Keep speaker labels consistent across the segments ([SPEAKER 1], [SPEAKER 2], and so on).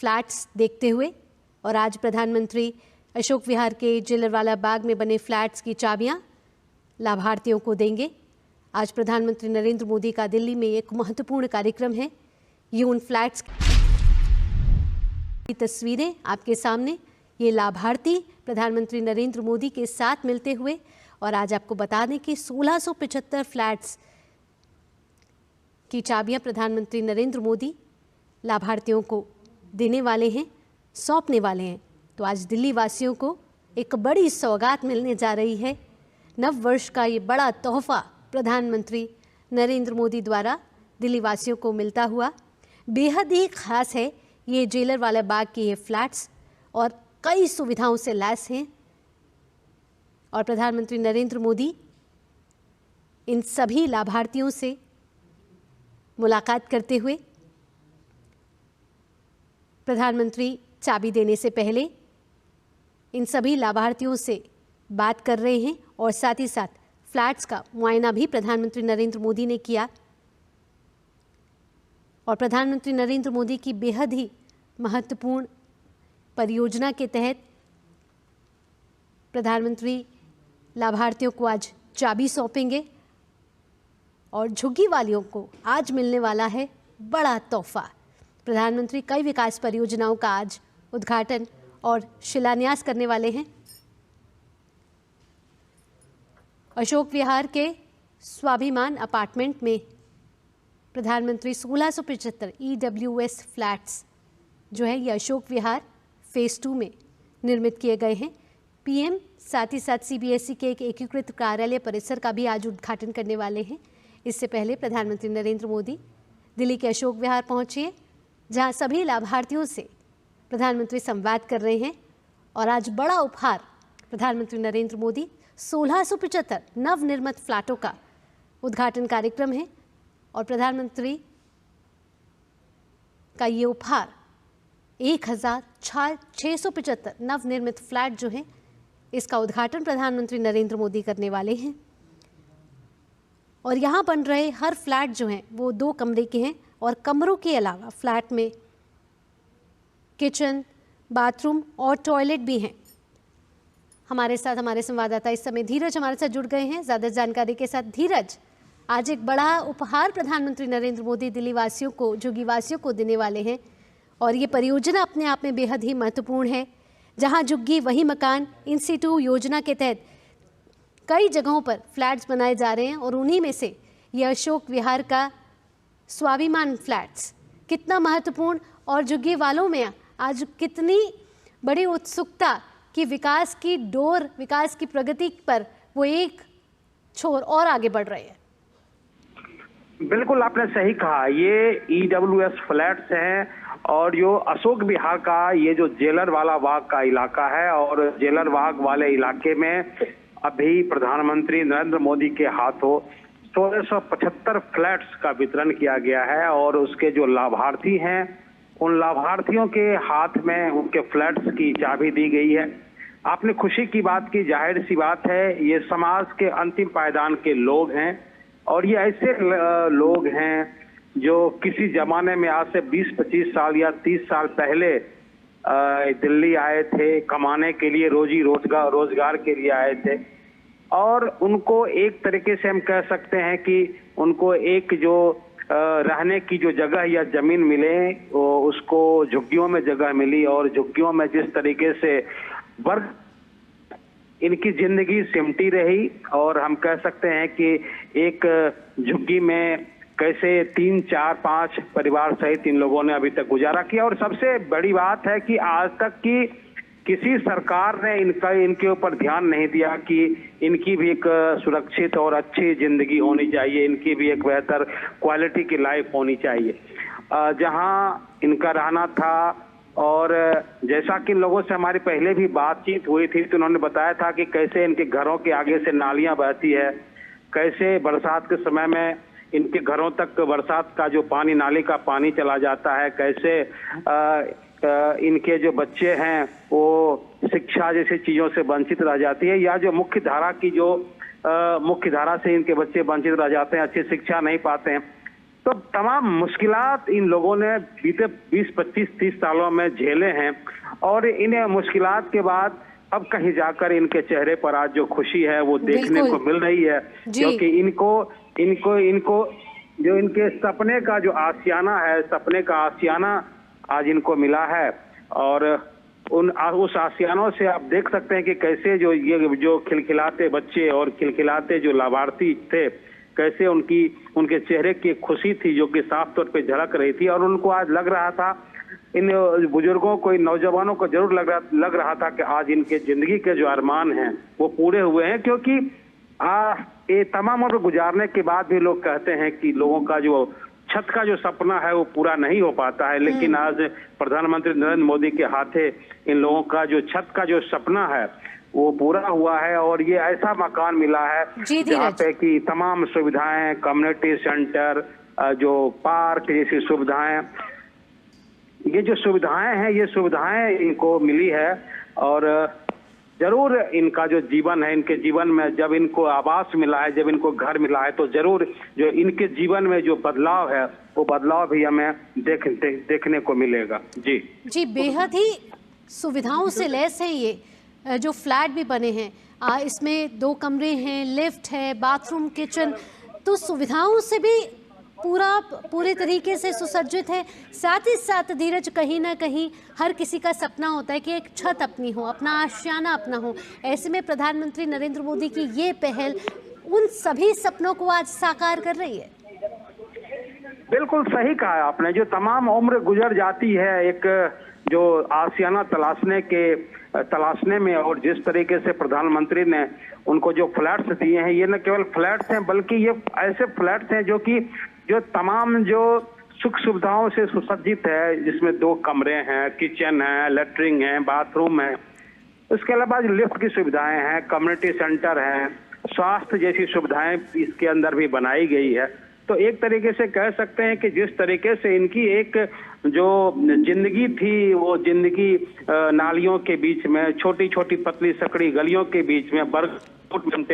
[SPEAKER 1] Flats देखते हुए और आज प्रधानमंत्री अशोक विहार के जिलरवाला बाग में बने फ्लैट्स की चाबियां लाभार्थियों को देंगे। आज प्रधानमंत्री नरेंद्र मोदी का दिल्ली में एक महत्वपूर्ण कार्यक्रम है। ये उन फ्लैट्स की तस्वीरें आपके सामने, ये लाभार्थी प्रधानमंत्री नरेंद्र मोदी के साथ मिलते हुए और आज आपको बता दें कि 1675 फ्लैट्स की चाबियां प्रधानमंत्री नरेंद्र मोदी लाभार्थियों को देने वाले हैं, सौंपने वाले हैं। तो आज दिल्ली वासियों को एक बड़ी सौगात मिलने जा रही है। नव वर्ष का ये बड़ा तोहफा प्रधानमंत्री नरेंद्र मोदी द्वारा दिल्ली वासियों को मिलता हुआ बेहद ही खास है। ये जेलरवाला बाग के ये फ्लैट्स और कई सुविधाओं से लैस हैं और प्रधानमंत्री नरेंद्र मोदी इन सभी लाभार्थियों से मुलाकात करते हुए प्रधानमंत्री चाबी देने से पहले इन सभी लाभार्थियों से बात कर रहे हैं और साथ ही साथ फ्लैट्स का मुआयना भी प्रधानमंत्री नरेंद्र मोदी ने किया। और प्रधानमंत्री नरेंद्र मोदी की बेहद ही महत्वपूर्ण परियोजना के तहत प्रधानमंत्री लाभार्थियों को आज चाबी सौंपेंगे और झुग्गी वालियों को आज मिलने वाला है बड़ा तोहफा। प्रधानमंत्री कई विकास परियोजनाओं का आज उद्घाटन और शिलान्यास करने वाले हैं। अशोक विहार के स्वाभिमान अपार्टमेंट में प्रधानमंत्री 1675 EWS फ्लैट्स जो है ये अशोक विहार फेज़ 2 में निर्मित किए गए हैं। पीएम साथ ही साथ CBSE के एक एकीकृत कार्यालय परिसर का भी आज उद्घाटन करने वाले हैं। इससे पहले प्रधानमंत्री नरेंद्र मोदी दिल्ली के अशोक विहार पहुंचे, जहां सभी लाभार्थियों से प्रधानमंत्री संवाद कर रहे हैं और आज बड़ा उपहार प्रधानमंत्री नरेंद्र मोदी 1675 नवनिर्मित फ्लैटों का उद्घाटन कार्यक्रम है और प्रधानमंत्री का ये उपहार 1675 नवनिर्मित फ्लैट जो हैं इसका उद्घाटन प्रधानमंत्री नरेंद्र मोदी करने वाले हैं। और यहाँ बन रहे हर फ्लैट जो हैं वो 2 कमरे के हैं और कमरों के अलावा फ्लैट में किचन, बाथरूम और टॉयलेट भी हैं। हमारे साथ हमारे संवाददाता इस समय धीरज हमारे साथ जुड़ गए हैं ज़्यादा जानकारी के साथ। धीरज, आज एक बड़ा उपहार प्रधानमंत्री नरेंद्र मोदी दिल्ली वासियों को, झुग्गी वासियों को देने वाले हैं और ये परियोजना अपने आप में बेहद ही महत्वपूर्ण है। जहां झुग्गी वही मकान इन सिटू योजना के तहत कई जगहों पर फ्लैट्स बनाए जा रहे हैं और उन्हीं में से ये अशोक विहार का स्वाभिमान फ्लैट्स कितना महत्वपूर्ण और झुग्गी वालों में आज कितनी बड़ी उत्सुकता कि विकास की डोर, विकास की प्रगति पर वो एक छोर और आगे बढ़ रहे हैं।
[SPEAKER 2] बिल्कुल आपने सही कहा, ये EWS फ्लैट्स हैं और जो अशोक विहार का ये जो जेलरवाला बाग का इलाका है और जेलर बाग वाले इलाके में अभी प्रधानमंत्री नरेंद्र मोदी के हाथों 1675 फ्लैट्स का वितरण किया गया है और उसके जो लाभार्थी हैं उन लाभार्थियों के हाथ में उनके फ्लैट्स की चाबी दी गई है। आपने खुशी की बात की, जाहिर सी बात है ये समाज के अंतिम पायदान के लोग हैं और ये ऐसे लोग हैं जो किसी जमाने में आज से 20-25 साल या 30 साल पहले दिल्ली आए थे कमाने के लिए, रोजगार के लिए आए थे और उनको एक तरीके से हम कह सकते हैं कि उनको एक जो रहने की जो जगह या जमीन मिले उसको झुग्गियों में जगह मिली और झुग्गियों में जिस तरीके से वर्ग इनकी जिंदगी सिमटी रही और हम कह सकते हैं कि एक झुग्गी में कैसे 3, 4, 5 परिवार सहित इन लोगों ने अभी तक गुजारा किया। और सबसे बड़ी बात है कि आज तक की किसी सरकार ने इनके ऊपर ध्यान नहीं दिया कि इनकी भी एक सुरक्षित और अच्छी जिंदगी होनी चाहिए, इनकी भी एक बेहतर क्वालिटी की लाइफ होनी चाहिए। जहां इनका रहना था और जैसा कि इन लोगों से हमारी पहले भी बातचीत हुई थी तो उन्होंने बताया था कि कैसे इनके घरों के आगे से नालियां बहती है, कैसे बरसात के समय में इनके घरों तक बरसात का जो पानी, नाले का पानी चला जाता है, कैसे इनके जो बच्चे हैं वो शिक्षा जैसी चीजों से वंचित रह जाती है या जो मुख्य धारा से इनके बच्चे वंचित रह जाते हैं, अच्छी शिक्षा नहीं पाते हैं। तो तमाम मुश्किलात इन लोगों ने बीते 20, 25, 30 सालों में झेले हैं और इन मुश्किलात के बाद अब कहीं जाकर इनके चेहरे पर आज जो खुशी है वो देखने को मिल रही है, क्योंकि इनको जो इनके सपने का जो आशियाना है, सपने का आशियाना आज इनको मिला है। और उस आशियानों से आप देख सकते हैं कि कैसे जो खिलखिलाते बच्चे और खिलखिलाते जो लाभार्थी थे, कैसे उनके चेहरे की खुशी थी जो कि साफ तौर पे झलक रही थी। और उनको आज लग रहा था, इन बुजुर्गों को, इन नौजवानों को जरूर लग रहा था कि आज इनके जिंदगी के जो अरमान हैं वो पूरे हुए हैं, क्योंकि ये तमाम उम्र गुजारने के बाद भी लोग कहते हैं कि लोगों का जो छत का जो सपना है वो पूरा नहीं हो पाता है, लेकिन आज प्रधानमंत्री नरेंद्र मोदी के हाथे इन लोगों का जो छत का जो सपना है वो पूरा हुआ है। और ये ऐसा मकान मिला है जहाँ पे कि तमाम सुविधाएं, कम्युनिटी सेंटर, जो पार्क जैसी सुविधाएं, ये जो सुविधाएं हैं, ये सुविधाएं इनको मिली है। और जरूर इनका जो जीवन है, इनके जीवन में जब इनको आवास मिला है, जब इनको घर मिला है, तो जरूर जो इनके जीवन में जो बदलाव है वो बदलाव भी हमें देखने को मिलेगा। जी,
[SPEAKER 1] बेहद ही सुविधाओं से लैस है ये जो फ्लैट भी बने हैं। इसमें 2 कमरे हैं, लिफ्ट है, बाथरूम, किचन, तो सुविधाओं से भी पूरे तरीके से सुसज्जित है। साथ ही साथ धीरज, कहीं ना कहीं हर किसी का सपना होता है कि एक छत अपनी हो, अपना आशियाना अपना हो। ऐसे में प्रधानमंत्री नरेंद्र मोदी की ये पहल उन सभी सपनों को आज साकार कर रही है।
[SPEAKER 2] बिल्कुल सही कहा आपने। जो तमाम उम्र गुजर जाती है एक जो आशियाना तलाशने में, और जिस तरीके से प्रधानमंत्री ने उनको जो फ्लैट्स दिए हैं, ये न केवल फ्लैट्स हैं बल्कि ये ऐसे फ्लैट्स हैं जो तमाम जो सुख सुविधाओं से सुसज्जित है, जिसमें 2 कमरे हैं, किचन है, लेटरिन है, बाथरूम है, उसके अलावा लिफ्ट की सुविधाएं हैं, कम्युनिटी सेंटर है, स्वास्थ्य जैसी सुविधाएं इसके अंदर भी बनाई गई है। तो एक तरीके से कह सकते हैं कि जिस तरीके से इनकी एक जो जिंदगी थी, वो जिंदगी नालियों के बीच में, छोटी छोटी पतली सकड़ी गलियों के बीच में, बरगद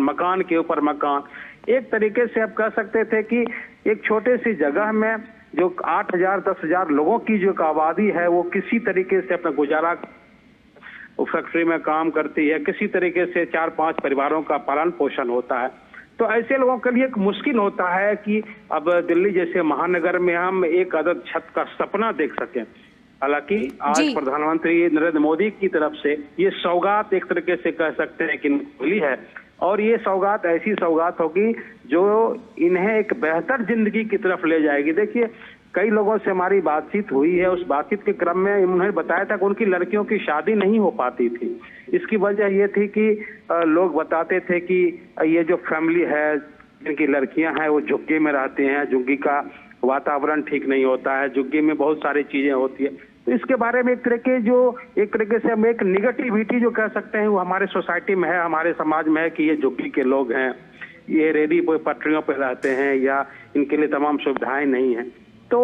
[SPEAKER 2] मकान के ऊपर मकान, एक तरीके से आप कह सकते थे कि एक छोटे सी जगह में जो 8,000 10,000 लोगों की जो आबादी है वो किसी तरीके से अपना गुजारा फैक्ट्री में काम करती है, किसी तरीके से 4-5 परिवारों का पालन पोषण होता है। तो ऐसे लोगों के लिए एक मुश्किल होता है कि अब दिल्ली जैसे महानगर में हम एक अदद छत का सपना देख सकें। हालांकि आज प्रधानमंत्री नरेंद्र मोदी की तरफ से ये सौगात एक तरीके से कह सकते हैं कि मिली है, और ये सौगात ऐसी सौगात होगी जो इन्हें एक बेहतर जिंदगी की तरफ ले जाएगी। देखिए, कई लोगों से हमारी बातचीत हुई है, उस बातचीत के क्रम में उन्होंने बताया था कि उनकी लड़कियों की शादी नहीं हो पाती थी। इसकी वजह ये थी कि लोग बताते थे कि ये जो फैमिली है, जिनकी लड़कियां हैं वो झुग्गी में रहती हैं, झुग्गी का वातावरण ठीक नहीं होता है, झुग्गी में बहुत सारी चीजें होती है। तो इसके बारे में एक तरीके से हम एक निगेटिविटी जो कह सकते हैं वो हमारे सोसाइटी में है, हमारे समाज में है कि ये झुग्गी के लोग हैं, ये रेडी पटरियों पर रहते हैं, या इनके लिए तमाम सुविधाएं नहीं है। तो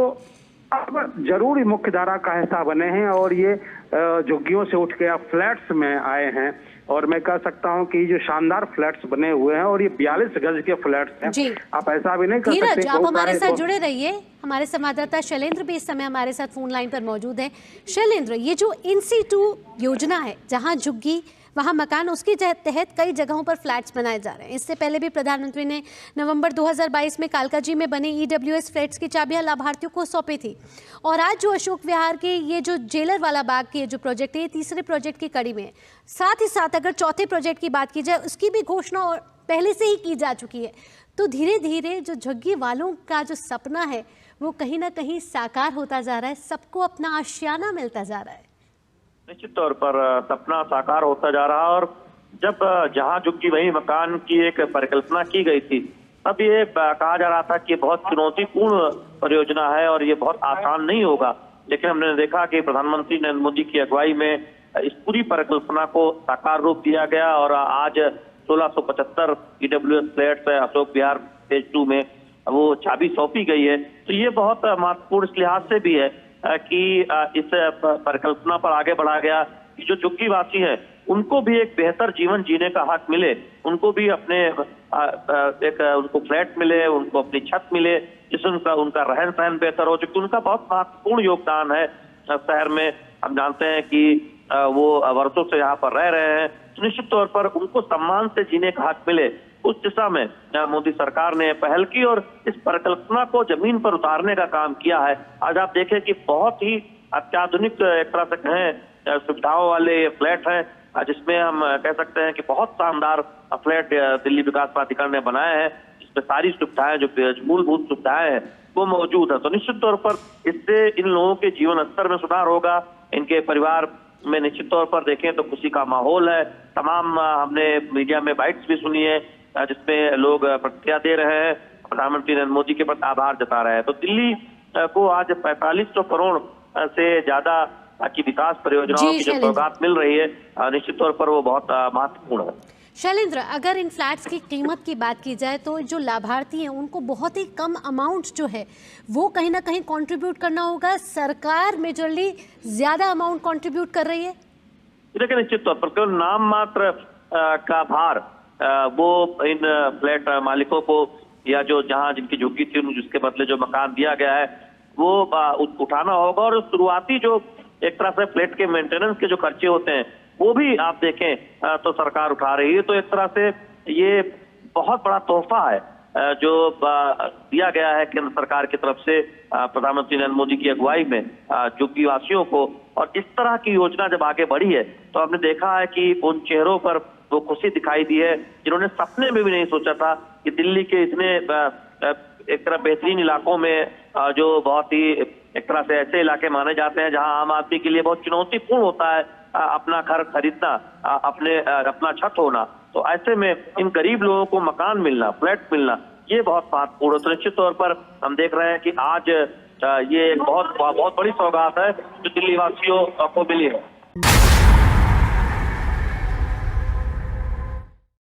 [SPEAKER 2] अब जरूर मुख्य धारा का हिस्सा बने हैं और ये झुग्गियों से उठ के आप फ्लैट्स में आए हैं, और मैं कह सकता हूं कि जो शानदार फ्लैट्स बने हुए हैं, और ये 42 गज के फ्लैट्स हैं। आप ऐसा भी नहीं कर सकते।
[SPEAKER 1] आप हमारे साथ जुड़े रहिए। हमारे संवाददाता शैलेंद्र भी इस समय हमारे साथ फोन लाइन पर मौजूद है। शैलेंद्र, ये जो IN-SITU योजना है, जहां झुग्गी वहाँ मकान, उसके तहत कई जगहों पर फ्लैट्स बनाए जा रहे हैं। इससे पहले भी प्रधानमंत्री ने नवंबर 2022 में कालकाजी में बने EWS फ्लैट्स की चाबियां लाभार्थियों को सौंपी थी। और आज जो अशोक विहार के ये जो जेलर वाला बाग के जो प्रोजेक्ट है, ये तीसरे प्रोजेक्ट की कड़ी में है। साथ ही साथ अगर चौथे प्रोजेक्ट की बात की जाए, उसकी भी घोषणा पहले से ही की जा चुकी है। तो धीरे धीरे जो झुग्गी वालों का जो सपना है वो कहीं ना कहीं साकार होता जा रहा है, सबको अपना आशियाना मिलता जा रहा है।
[SPEAKER 3] निश्चित तौर पर सपना साकार होता जा रहा, और जब जहां झुग्गी वहीं मकान की एक परिकल्पना की गई थी, तब ये कहा जा रहा था कि बहुत चुनौतीपूर्ण परियोजना है और ये बहुत आसान नहीं होगा। लेकिन हमने देखा कि प्रधानमंत्री नरेंद्र मोदी की अगुवाई में इस पूरी परिकल्पना को साकार रूप दिया गया, और आज 1675 EWS flats Ashok Vihar phase 2 में वो चाबी सौंपी गई है। तो ये बहुत महत्वपूर्ण इस लिहाज से भी है कि इस परिकल्पना पर आगे बढ़ा गया कि जो झुग्गीवासी हैं उनको भी एक बेहतर जीवन जीने का हक मिले, उनको भी अपने उनको फ्लैट मिले, उनको अपनी छत मिले, जिससे उनका रहन सहन बेहतर हो, चूंकि उनका बहुत महत्वपूर्ण योगदान है शहर में। हम जानते हैं कि वो वर्षों से यहाँ पर रह रहे हैं, तो निश्चित तौर पर उनको सम्मान से जीने का हक मिले, उस दिशा में मोदी सरकार ने पहल की और इस परिकल्पना को जमीन पर उतारने का काम किया है। आज आप देखें कि बहुत ही अत्याधुनिक एक तरह से कहें सुविधाओं वाले ये फ्लैट हैं, जिसमें हम कह सकते हैं कि बहुत शानदार फ्लैट दिल्ली विकास प्राधिकरण ने बनाए हैं, जिसमें सारी सुविधाएं जो मूलभूत सुविधाएं हैं वो मौजूद है। तो निश्चित तौर पर इससे इन लोगों के जीवन स्तर में सुधार होगा, इनके परिवार में निश्चित तौर पर देखें तो खुशी का माहौल है। तमाम हमने मीडिया में बाइट्स भी सुनी है जिसमें लोग प्रतिक्रिया दे रहे हैं, प्रधानमंत्री नरेंद्र मोदी के प्रति आभार जता रहे हैं। तो दिल्ली को आज 4500 करोड़ से ज्यादा की विकास परियोजनाओं की जो सौगात मिल रही है, निश्चित तौर पर वो बहुत महत्वपूर्ण है।
[SPEAKER 1] शैलेंद्र, अगर इन फ्लैट्स की कीमत की बात की जाए तो जो लाभार्थी हैं उनको बहुत ही कम अमाउंट जो है वो कहीं ना कहीं कंट्रीब्यूट करना होगा। सरकार मेजरली ज्यादा अमाउंट कंट्रीब्यूट कर रही है।
[SPEAKER 3] देखिए, निश्चित तौर पर केवल नाम मात्र का भार वो इन फ्लैट मालिकों को या जो जहां जिनकी झुग्गी थी जिसके बदले जो मकान दिया गया है वो उठाना होगा। और शुरुआती जो एक तरह से फ्लैट के मेंटेनेंस के जो खर्चे होते हैं वो भी आप देखें तो सरकार उठा रही है। तो एक तरह से ये बहुत बड़ा तोहफा है जो दिया गया है केंद्र सरकार की तरफ से प्रधानमंत्री नरेंद्र मोदी की अगुवाई में झुग्गी वासियों को। और इस तरह की योजना जब आगे बढ़ी है तो हमने देखा है कि उन चेहरों पर वो खुशी दिखाई दी है जिन्होंने सपने में भी नहीं सोचा था कि दिल्ली के इतने एक तरह बेहतरीन इलाकों में जो बहुत ही एक तरह से ऐसे इलाके माने जाते हैं जहां आम आदमी के लिए बहुत चुनौतीपूर्ण होता है अपना घर खरीदना, अपना छत होना। तो ऐसे में इन गरीब लोगों को मकान मिलना, फ्लैट मिलना, ये बहुत महत्वपूर्ण है। तो निश्चित तौर पर हम देख रहे हैं कि आज ये एक बहुत बड़ी सौगात है जो दिल्ली वासियों को मिली है।